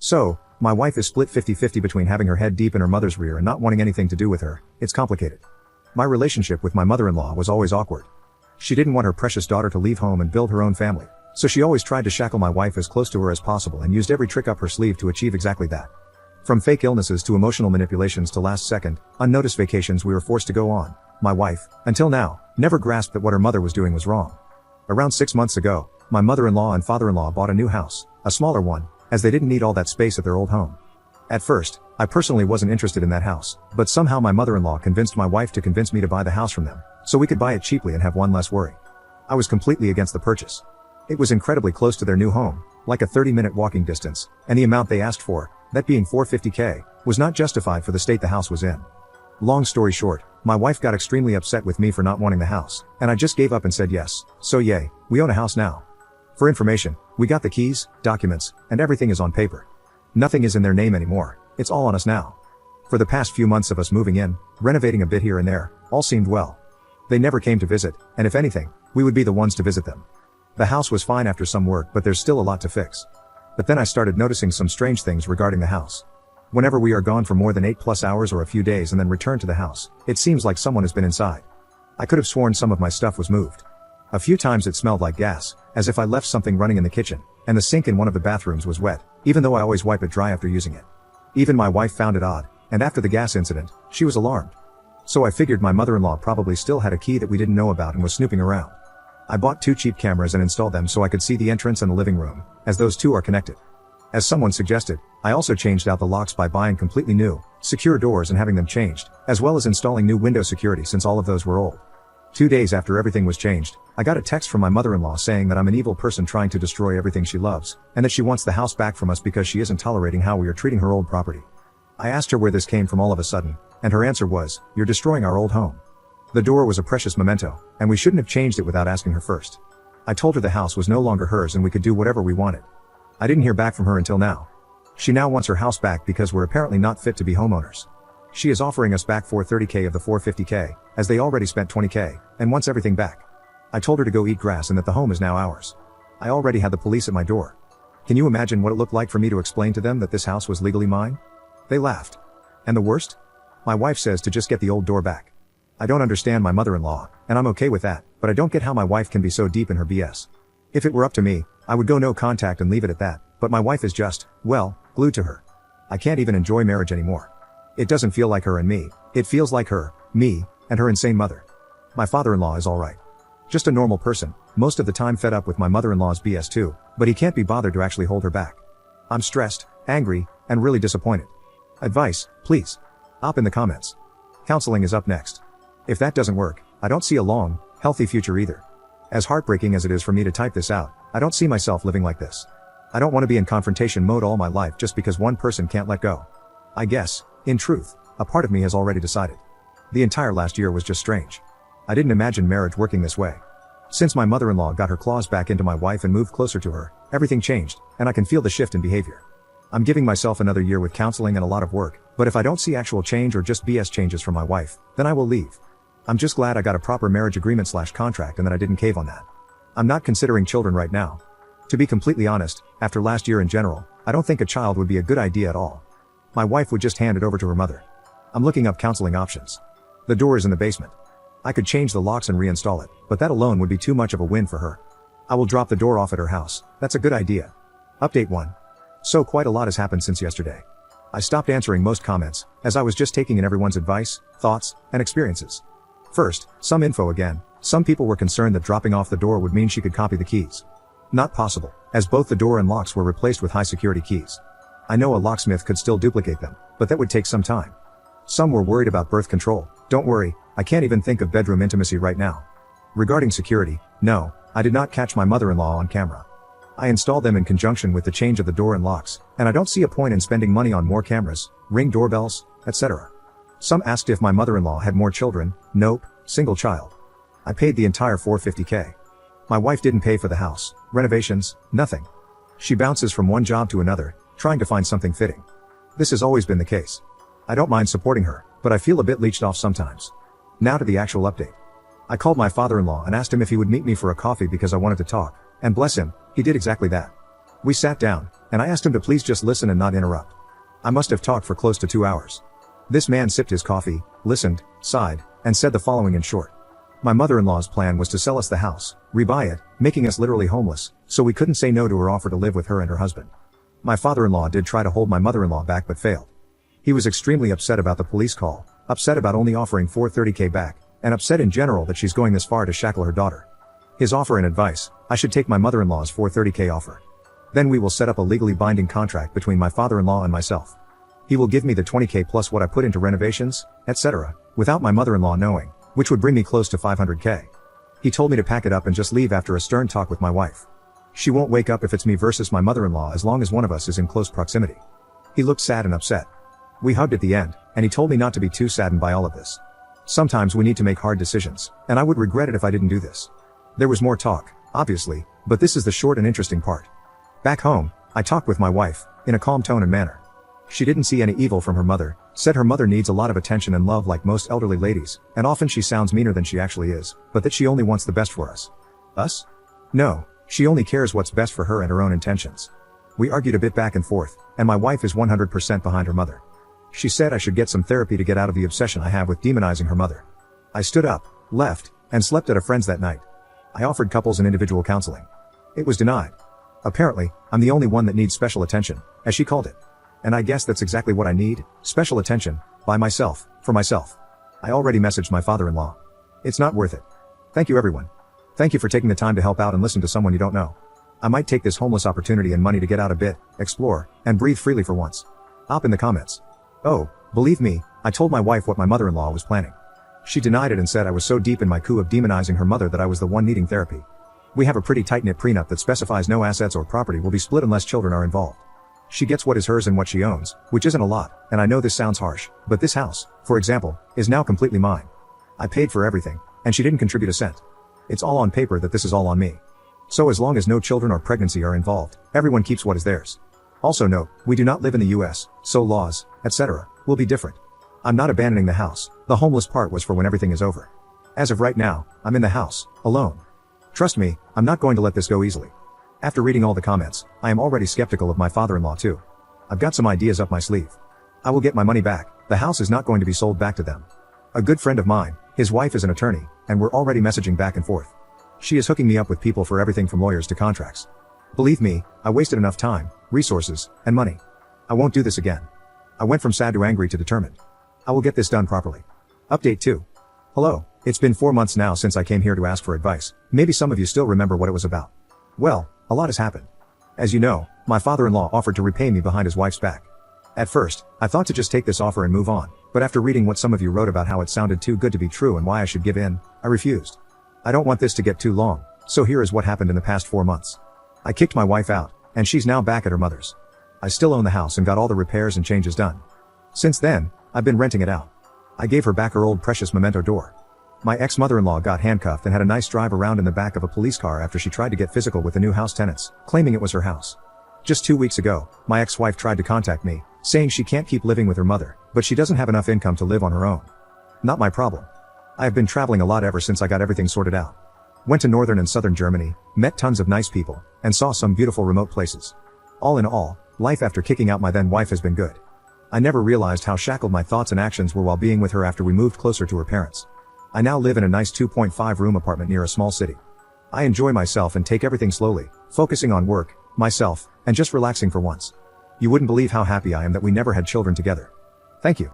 So, my wife is split 50-50 between having her head deep in her mother's rear and not wanting anything to do with her. It's complicated. My relationship with my mother-in-law was always awkward. She didn't want her precious daughter to leave home and build her own family, so she always tried to shackle my wife as close to her as possible and used every trick up her sleeve to achieve exactly that. From fake illnesses to emotional manipulations to last-second, unnoticed vacations we were forced to go on, my wife, until now, never grasped that what her mother was doing was wrong. Around 6 months ago, my mother-in-law and father-in-law bought a new house, a smaller one, as they didn't need all that space at their old home. At first, I personally wasn't interested in that house, but somehow my mother-in-law convinced my wife to convince me to buy the house from them, so we could buy it cheaply and have one less worry. I was completely against the purchase. It was incredibly close to their new home, like a 30-minute walking distance, and the amount they asked for, that being $450K, was not justified for the state the house was in. Long story short, my wife got extremely upset with me for not wanting the house, and I just gave up and said yes, so yay, we own a house now. For information, we got the keys, documents, and everything is on paper. Nothing is in their name anymore, it's all on us now. For the past few months of us moving in, renovating a bit here and there, all seemed well. They never came to visit, and if anything, we would be the ones to visit them. The house was fine after some work, but there's still a lot to fix. But then I started noticing some strange things regarding the house. Whenever we are gone for more than 8+ hours or a few days and then return to the house, it seems like someone has been inside. I could have sworn some of my stuff was moved. A few times it smelled like gas, as if I left something running in the kitchen, and the sink in one of the bathrooms was wet, even though I always wipe it dry after using it. Even my wife found it odd, and after the gas incident, she was alarmed. So I figured my mother-in-law probably still had a key that we didn't know about and was snooping around. I bought 2 cheap cameras and installed them so I could see the entrance and the living room, as those two are connected. As someone suggested, I also changed out the locks by buying completely new, secure doors and having them changed, as well as installing new window security since all of those were old. 2 days after everything was changed, I got a text from my mother-in-law saying that I'm an evil person trying to destroy everything she loves, and that she wants the house back from us because she isn't tolerating how we are treating her old property. I asked her where this came from all of a sudden, and her answer was, "You're destroying our old home." The door was a precious memento, and we shouldn't have changed it without asking her first. I told her the house was no longer hers and we could do whatever we wanted. I didn't hear back from her until now. She now wants her house back because we're apparently not fit to be homeowners. She is offering us back $430K of the $450K, as they already spent $20K, and wants everything back. I told her to go eat grass and that the home is now ours. I already had the police at my door. Can you imagine what it looked like for me to explain to them that this house was legally mine? They laughed. And the worst? My wife says to just get the old door back. I don't understand my mother-in-law, and I'm okay with that, but I don't get how my wife can be so deep in her BS. If it were up to me, I would go no contact and leave it at that, but my wife is just, well, glued to her. I can't even enjoy marriage anymore. It doesn't feel like her and me, it feels like her, me, and her insane mother. My father-in-law is alright. Just a normal person, most of the time fed up with my mother-in-law's BS too, but he can't be bothered to actually hold her back. I'm stressed, angry, and really disappointed. Advice, please. Up in the comments. Counseling is up next. If that doesn't work, I don't see a long, healthy future either. As heartbreaking as it is for me to type this out, I don't see myself living like this. I don't want to be in confrontation mode all my life just because one person can't let go. I guess, in truth, a part of me has already decided. The entire last year was just strange. I didn't imagine marriage working this way. Since my mother-in-law got her claws back into my wife and moved closer to her, everything changed, and I can feel the shift in behavior. I'm giving myself another year with counseling and a lot of work, but if I don't see actual change or just BS changes from my wife, then I will leave. I'm just glad I got a proper marriage agreement/contract and that I didn't cave on that. I'm not considering children right now. To be completely honest, after last year in general, I don't think a child would be a good idea at all. My wife would just hand it over to her mother. I'm looking up counseling options. The door is in the basement. I could change the locks and reinstall it, but that alone would be too much of a win for her. I will drop the door off at her house. That's a good idea. Update 1. So quite a lot has happened since yesterday. I stopped answering most comments, as I was just taking in everyone's advice, thoughts, and experiences. First, some info again. Some people were concerned that dropping off the door would mean she could copy the keys. Not possible, as both the door and locks were replaced with high security keys. I know a locksmith could still duplicate them, but that would take some time. Some were worried about birth control. Don't worry, I can't even think of bedroom intimacy right now. Regarding security, no, I did not catch my mother-in-law on camera. I installed them in conjunction with the change of the door and locks, and I don't see a point in spending money on more cameras, Ring doorbells, etc. Some asked if my mother-in-law had more children. Nope, single child. I paid the entire $450K. My wife didn't pay for the house, renovations, nothing. She bounces from one job to another, trying to find something fitting. This has always been the case. I don't mind supporting her, but I feel a bit leeched off sometimes. Now to the actual update. I called my father-in-law and asked him if he would meet me for a coffee because I wanted to talk, and bless him, he did exactly that. We sat down, and I asked him to please just listen and not interrupt. I must have talked for close to 2 hours. This man sipped his coffee, listened, sighed, and said the following in short. My mother-in-law's plan was to sell us the house, rebuy it, making us literally homeless, so we couldn't say no to her offer to live with her and her husband. My father-in-law did try to hold my mother-in-law back but failed. He was extremely upset about the police call, upset about only offering $430K back, and upset in general that she's going this far to shackle her daughter. His offer and advice, I should take my mother-in-law's $430K offer. Then we will set up a legally binding contract between my father-in-law and myself. He will give me the $20K plus what I put into renovations, etc., without my mother-in-law knowing, which would bring me close to $500K. He told me to pack it up and just leave after a stern talk with my wife. She won't wake up if it's me versus my mother-in-law as long as one of us is in close proximity. He looked sad and upset. We hugged at the end, and he told me not to be too saddened by all of this. Sometimes we need to make hard decisions, and I would regret it if I didn't do this. There was more talk, obviously, but this is the short and interesting part. Back home, I talked with my wife, in a calm tone and manner. She didn't see any evil from her mother, said her mother needs a lot of attention and love like most elderly ladies, and often she sounds meaner than she actually is, but that she only wants the best for us. Us? No, she only cares what's best for her and her own intentions. We argued a bit back and forth, and my wife is 100% behind her mother. She said I should get some therapy to get out of the obsession I have with demonizing her mother. I stood up, left, and slept at a friend's that night. I offered couples and individual counseling. It was denied. Apparently, I'm the only one that needs special attention, as she called it. And I guess that's exactly what I need, special attention, by myself, for myself. I already messaged my father-in-law. It's not worth it. Thank you everyone. Thank you for taking the time to help out and listen to someone you don't know. I might take this homeless opportunity and money to get out a bit, explore, and breathe freely for once. Op in the comments. Oh, believe me, I told my wife what my mother-in-law was planning. She denied it and said I was so deep in my coup of demonizing her mother that I was the one needing therapy. We have a pretty tight-knit prenup that specifies no assets or property will be split unless children are involved. She gets what is hers and what she owns, which isn't a lot, and I know this sounds harsh, but this house, for example, is now completely mine. I paid for everything, and she didn't contribute a cent. It's all on paper that this is all on me. So as long as no children or pregnancy are involved, everyone keeps what is theirs. Also note, we do not live in the US, so laws, etc., will be different. I'm not abandoning the house, the homeless part was for when everything is over. As of right now, I'm in the house, alone. Trust me, I'm not going to let this go easily. After reading all the comments, I am already skeptical of my father-in-law too. I've got some ideas up my sleeve. I will get my money back, the house is not going to be sold back to them. A good friend of mine, his wife is an attorney, and we're already messaging back and forth. She is hooking me up with people for everything from lawyers to contracts. Believe me, I wasted enough time, resources, and money. I won't do this again. I went from sad to angry to determined. I will get this done properly. Update 2. Hello, it's been 4 months now since I came here to ask for advice. Maybe some of you still remember what it was about. Well, a lot has happened. As you know, my father-in-law offered to repay me behind his wife's back. At first, I thought to just take this offer and move on, but after reading what some of you wrote about how it sounded too good to be true and why I should give in, I refused. I don't want this to get too long, so here is what happened in the past 4 months. I kicked my wife out, and she's now back at her mother's. I still own the house and got all the repairs and changes done. Since then, I've been renting it out. I gave her back her old precious memento door. My ex-mother-in-law got handcuffed and had a nice drive around in the back of a police car after she tried to get physical with the new house tenants, claiming it was her house. Just 2 weeks ago, my ex-wife tried to contact me, saying she can't keep living with her mother, but she doesn't have enough income to live on her own. Not my problem. I have been traveling a lot ever since I got everything sorted out. Went to northern and southern Germany, met tons of nice people, and saw some beautiful remote places. All in all, life after kicking out my then wife has been good. I never realized how shackled my thoughts and actions were while being with her after we moved closer to her parents. I now live in a nice 2.5 room apartment near a small city. I enjoy myself and take everything slowly, focusing on work, myself, and just relaxing for once. You wouldn't believe how happy I am that we never had children together. Thank you.